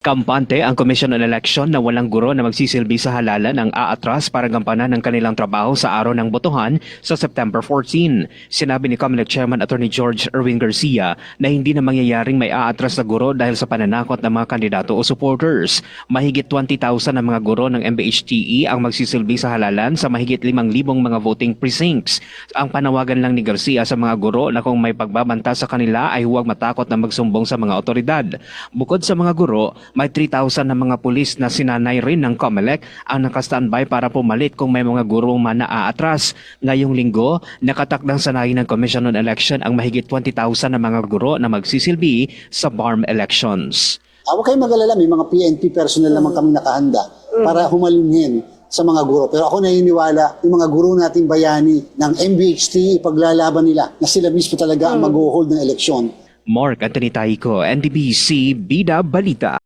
Kampante ang Commission on Election na walang guro na magsisilbi sa halalan ang aatras para gampanan ng kanilang trabaho sa araw ng botohan sa September 14. Sinabi ni COMELEC Chairman Attorney George Erwin Garcia na hindi na mangyayaring may aatras na guro dahil sa pananakot ng mga kandidato o supporters. Mahigit 20,000 na mga guro ng MBHTE ang magsisilbi sa halalan sa mahigit 5,000 mga voting precincts. Ang panawagan lang ni Garcia sa mga guro na kung may pagbabanta sa kanila ay huwag matakot na magsumbong sa mga otoridad. Bukod sa mga guro, may 3,000 na mga pulis na sinanay rin ng COMELEC ang naka-standby para pumalit kung may mga guro man na aatras. Ngayong linggo, nakatakdang sanayin ng Commission on Election ang mahigit 20,000 na mga guro na magsisilbi sa BARM elections. Huwag kayong mag-alala, may mga PNP personnel naman kami nakahanda para humalinhin sa mga guro. Pero ako naniniwala, yung mga guro nating bayani ng MBHT, ipaglalaban nila na sila mismo talaga ang mag-hold ng eleksyon. Mark Anthony Taico, NDBC Bida Balita.